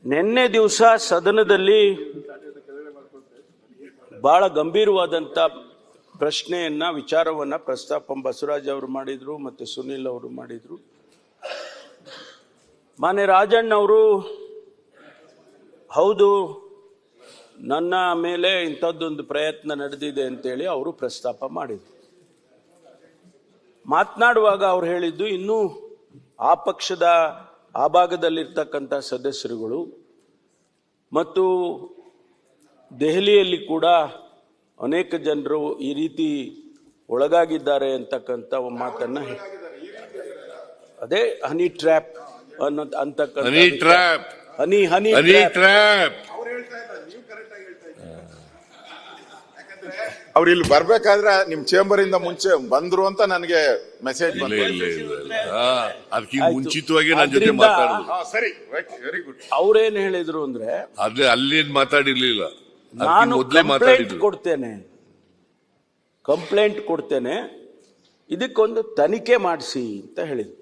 ನಿನ್ನೆ ದಿವಸ ಸದನದಲ್ಲಿ ಬಹಳ ಗಂಭೀರವಾದಂತ ಪ್ರಶ್ನೆಯನ್ನ ವಿಚಾರವನ್ನ ಪ್ರಸ್ತಾಪ ಬಸವರಾಜ್ ಅವರು ಮಾಡಿದ್ರು ಮತ್ತೆ ಸುನಿಲ್ ಅವರು ಮಾಡಿದ್ರು. ಮಾನ್ಯ ರಾಜಣ್ಣ ಅವರು ಹೌದು ನನ್ನ ಮೇಲೆ ಇಂಥದ್ದೊಂದು ಪ್ರಯತ್ನ ನಡೆದಿದೆ ಅಂತೇಳಿ ಅವರು ಪ್ರಸ್ತಾಪ ಮಾಡಿದ್ರು. ಮಾತನಾಡುವಾಗ ಅವ್ರು ಹೇಳಿದ್ದು ಇನ್ನೂ ಆ ಪಕ್ಷದ ಆ ಭಾಗದಲ್ಲಿರ್ತಕ್ಕಂಥ ಸದಸ್ಯರುಗಳು ಮತ್ತು ದೆಹಲಿಯಲ್ಲಿ ಕೂಡ ಅನೇಕ ಜನರು ಈ ರೀತಿ ಒಳಗಾಗಿದ್ದಾರೆ ಅಂತಕ್ಕಂಥ ಮಾತನ್ನ ಅದೇ ಹನಿ ಟ್ರ್ಯಾಪ್ ಅಂತಕ್ಕಂಥ ಹನಿ ಟ್ರ್ಯಾಪ್ ಅವ್ರು ಇಲ್ಲಿ ಬರ್ಬೇಕಾದ್ರೆ ನಿಮ್ ಚೇಂಬರ್ ಇಂದ ಮುಂಚೆ ಬಂದ್ರು ಅಂತ ನನಗೆ ಮೆಸೇಜ್ ಅದಕ್ಕೆ ಮುಂಚಿತವಾಗಿ ನನ್ನ ಜೊತೆ ಮಾತಾಡಿದ್ರು. ಸರಿ, ವೆರಿ ಗುಡ್. ಅವ್ರೇನ್ ಹೇಳಿದ್ರು ಅಂದ್ರೆ ಅಲ್ಲೇನ್ ಮಾತಾಡಿರ್ಲಿಲ್ಲ, ನಾನು ಕಂಪ್ಲೇಂಟ್ ಕೊಡ್ತೇನೆ ಇದಕ್ಕೊಂದು ತನಿಖೆ ಮಾಡಿಸಿ ಅಂತ ಹೇಳಿದ್ರು.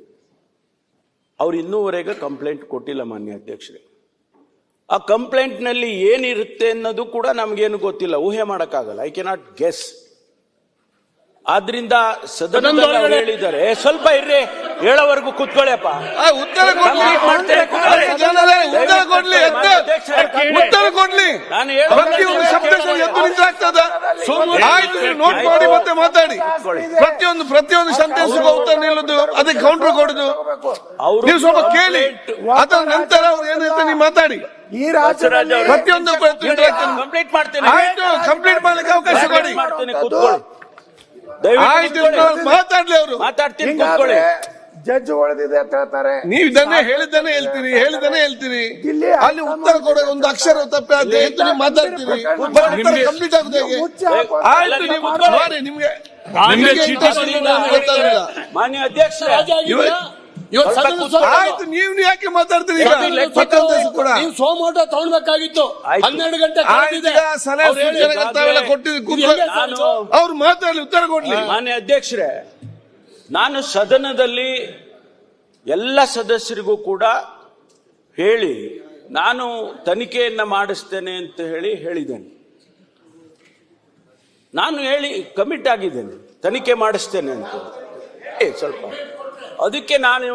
ಅವ್ರು ಇನ್ನೂವರೆಗೆ ಕಂಪ್ಲೇಂಟ್ ಕೊಟ್ಟಿಲ್ಲ ಮಾನ್ಯ ಅಧ್ಯಕ್ಷರೇ. ಆ ಕಂಪ್ಲೇಂಟ್ ನಲ್ಲಿ ಏನಿರುತ್ತೆ ಅನ್ನೋದು ಕೂಡ ನಮ್ಗೇನು ಗೊತ್ತಿಲ್ಲ, ಊಹೆ ಮಾಡಕ್ಕಾಗಲ್ಲ. I cannot guess. ಆದ್ರಿಂದ ಸದನದಲ್ಲಿ ಹೇಳಿದ್ದಾರೆ ಸ್ವಲ್ಪ ಇರ್ರಿ, ಹೇಳೋವರೆಗೂ ಕೂತ್ಕೊಳ್ಳಿಯಪ್ಪ. ಉತ್ತರ ಕೊಡ್ಲಿ, ನೋಟ್ ಮಾಡಿ ಮತ್ತೆ ಮಾತಾಡಿ. ಪ್ರತಿಯೊಂದು ಸೆಂಟೆನ್ಸ್ ಉತ್ತರ ನಿಲ್ಲುದು, ಅದಕ್ಕೆ ಕೌಂಟರ್ ಕೊಡುದು. ನೀವು ಸ್ವಲ್ಪ ಕೇಳಿ, ಅದರ ನಂತರ ಅವ್ರು ಏನಂತ ನೀವು ಮಾತಾಡಿ. ಈ ರಾಜ್ಯದಲ್ಲಿ ಪ್ರತಿಯೊಂದು ಕಂಪ್ಲೀಟ್ ಮಾಡ್ತೇನೆ. ಆಯ್ತು, ಕಂಪ್ಲೀಟ್ ಮಾಡ್ಲಿಕ್ಕೆ ಅವಕಾಶ ಕೊಡಿ. ಆಯ್ತು, ಮಾತಾಡ್ಲಿ ಅವರು. ಮಾತಾಡ್ತೀನಿ, ಕೂತ್ಕೊಳ್ಳಿ. ಜಡ್ಜ್ ಹೊಡೆದಿದೆ ಅಂತ ಹೇಳ್ತಾರೆ. ನೀವು ಇದನ್ನೇ ಹೇಳಿದ್ದಾನೆ ಹೇಳ್ತೀರಿ. ಅಲ್ಲಿ ಉತ್ತರ ಕೊಡೋ ಒಂದು ಅಕ್ಷರ ತಪ್ಪಿ ನೀವು ಮಾತಾಡ್ತೀರಿ. ಕಂಪ್ಲೀಟ್ ಆಗುತ್ತೆ. ಆಯ್ತು, ನೀವು ಮಾಡಿ. ನಿಮ್ಗೆ ಮಾನ್ಯ ಅಧ್ಯಕ್ಷ, ಆಯ್ತು, ನೀವು ಯಾಕೆ ಮಾತಾಡ್ತೀರಿ? ನೀವು ಸೋಮವಾರ ತಗೊಳ್ಬೇಕಾಗಿತ್ತು. 12 ಗಂಟೆ ಅವ್ರು ಮಾತಾಡಲಿ, ಉತ್ತರ ಕೊಡ್ಲಿ. ಮಾನ್ಯ ಅಧ್ಯಕ್ಷರೇ, ನಾನು ಸದನದಲ್ಲಿ ಎಲ್ಲ ಸದಸ್ಯರಿಗೂ ಕೂಡ ಹೇಳಿ ನಾನು ತನಿಖೆಯನ್ನ ಮಾಡಿಸ್ತೇನೆ ಅಂತ ಹೇಳಿದ್ದೇನೆ. ನಾನು ಕಮಿಟ್ ಆಗಿದ್ದೇನೆ, ತನಿಖೆ ಮಾಡಿಸ್ತೇನೆ ಅಂತ. ಸ್ವಲ್ಪ ಅದಕ್ಕೆ ನಾನು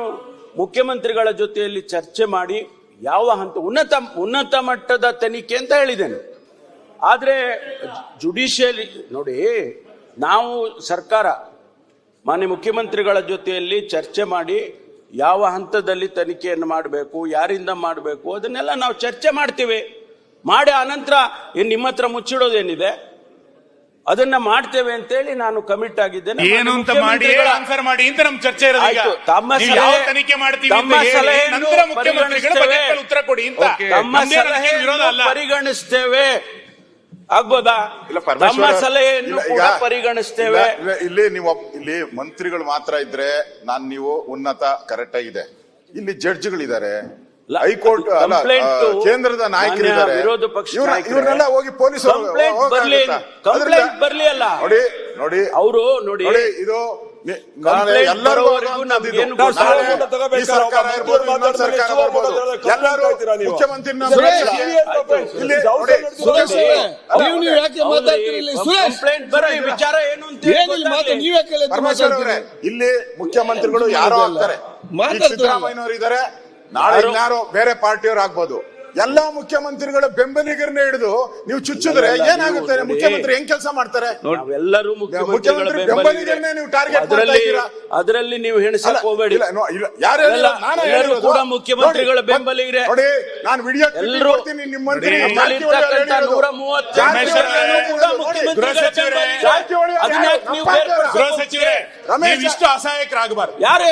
ಮುಖ್ಯಮಂತ್ರಿಗಳ ಜೊತೆಯಲ್ಲಿ ಚರ್ಚೆ ಮಾಡಿ ಯಾವ ಹಂತ ಉನ್ನತ ಮಟ್ಟದ ತನಿಖೆ ಅಂತ ಹೇಳಿದ್ದೇನೆ. ಆದ್ರೆ ಜುಡಿಷಿಯಲಿ ನೋಡಿ, ನಾವು ಸರ್ಕಾರ ಮಾನ್ಯ ಮುಖ್ಯಮಂತ್ರಿಗಳ ಜೊತೆಯಲ್ಲಿ ಚರ್ಚೆ ಮಾಡಿ ಯಾವ ಹಂತದಲ್ಲಿ ತನಿಖೆಯನ್ನು ಮಾಡಬೇಕು, ಯಾರಿಂದ ಮಾಡಬೇಕು, ಅದನ್ನೆಲ್ಲ ನಾವು ಚರ್ಚೆ ಮಾಡ್ತೀವಿ. ಮಾಡಿ ಆನಂತರ ನಿಮ್ಮ ಹತ್ರ ಮುಚ್ಚಿಡೋದೇನಿದೆ ಅದನ್ನ ಮಾಡ್ತೇವೆ ಅಂತೇಳಿ ನಾನು ಕಮಿಟ್ ಆಗಿದ್ದೇನೆ. ಏನು ಅಂತ ಮಾಡಿ ಆನ್ಸರ್ ಮಾಡಿ ಅಂತ ನಮ್ಮ ಚರ್ಚೆ ಇರೋದು. ತಮ್ಮ ತನಿಖೆ ಮಾಡ್ತೀವಿ ನಂತರ ಮುಖ್ಯಮಂತ್ರಿಗಳು ಬಜೆಟ್ ಉತ್ತರ ಕೊಡಿ ಅಂತ ತಮ್ಮ ಸಲಹೆಯನ್ನು ಪರಿಗಣಿಸ್ತೇವೆ. ಆಗ್ಬೋದಾ? ತಮ್ಮ ಸಲಹೆಯನ್ನು ಕೂಡ ಪರಿಗಣಿಸ್ತೇವೆ. ಇಲ್ಲಿ ಮಂತ್ರಿಗಳು ಮಾತ್ರ ಇದ್ರೆ ನೀವು ಉನ್ನತ ಕರೆಕ್ಟ್ ಆಗಿದೆ. ಇಲ್ಲಿ ಜಡ್ಜ್ಗಳಿದ್ದಾರೆ, ಹೈಕೋರ್ಟ್ ಕೇಂದ್ರದ ನಾಯಕರಿದ್ದಾರೆ, ವಿರೋಧ ಪಕ್ಷ ಇವ್ರನ್ನೆಲ್ಲ ಹೋಗಿ ಪೊಲೀಸರು ಬರ್ಲಿ ಅಲ್ಲ ನೋಡಿ ಅವರು ನೋಡಿ ಇದು ಮುಖ್ಯಮಂತ್ರಿ ವಿಚಾರ ಏನು ಅಂತ ಇಲ್ಲಿ ಮುಖ್ಯಮಂತ್ರಿಗಳು ಯಾರೋ ಆಗ್ತಾರೆ. ಸಿದ್ದರಾಮಯ್ಯನವರು ಇದ್ದಾರೆ, ನಾಳೆ ಇನ್ಯಾರೋ ಬೇರೆ ಪಾರ್ಟಿಯವರು ಆಗ್ಬೋದು. ಎಲ್ಲಾ ಮುಖ್ಯಮಂತ್ರಿಗಳ ಬೆಂಬಲಿಗರನ್ನ ಹಿಡಿದು ನೀವು ಚುಚ್ಚಿದ್ರೆ ಏನಾಗುತ್ತೆ? ಮುಖ್ಯಮಂತ್ರಿ ಹೆಂಗ್ ಕೆಲಸ ಮಾಡ್ತಾರೆ? ನಾವೆಲ್ಲರೂ ಮುಖ್ಯಮಂತ್ರಿ ಬೆಂಬಲಿಗರನ್ನೇ ನೀವು ಟಾರ್ಗೆಟ್ ಅದರಲ್ಲಿ ನೀವು ಹೆಣಸಕ್ ಹೋಗಬೇಡಿ. ಯಾರು ಕೂಡ ಮುಖ್ಯಮಂತ್ರಿಗಳ ಬೆಂಬಲಿಗರೇ ನೋಡಿ. ನಾನು ವಿಡಿಯೋ ಎಲ್ಲರೂ ನಿಮ್ಮ ಮಂತ್ರಿ 130 ಗೃಹ ಸಚಿವರೇ, ನೀವು ಇಷ್ಟು ಅಸಹಾಯಕರಾಗಬಾರ್ದು. ಯಾರು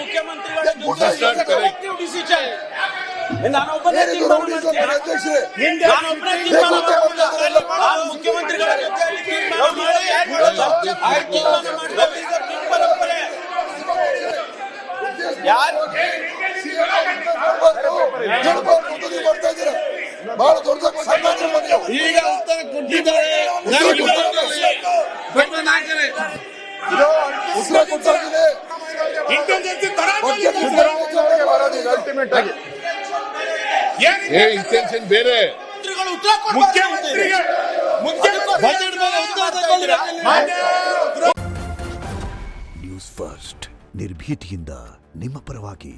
ಮುಖ್ಯಮಂತ್ರಿಗಳ ಬಹಳ ದೊಡ್ಡ ಸಾಮಾನ್ಯ ಮನೆ. ಈಗ ಉತ್ತರ ಕೊಟ್ಟಿದ್ದಾರೆ. ನಾನು ಕೊಟ್ಟಿದ್ದೇನೆ. ದೊಡ್ಡ ನಾಯಕರೇ. ಇದು ಉತ್ತರ ಕೊಟ್ಟಾಗಿದೆ. ಇಂಟೆಲಿಜೆನ್ಸ್ ತರ ಸಿದ್ದರಾಮಯ್ಯ ಬರೋದು ಈಗ ಅಲ್ಟಿಮೇಟ್ ಆಗಿ ಇಂಟೆನ್ಷನ್ ಬೇರೆ. ಮುಖ್ಯಮಂತ್ರಿಗೆ ಬಜೆಟ್ ಮೇಲೆ ಉತ್ತರ ತಗೊಳ್ಳಿ. ನ್ಯೂಸ್ ಫಸ್ಟ್ ನಿರ್ಭೀತಿಯಿಂದ ನಿಮ್ಮ ಪರವಾಗಿ.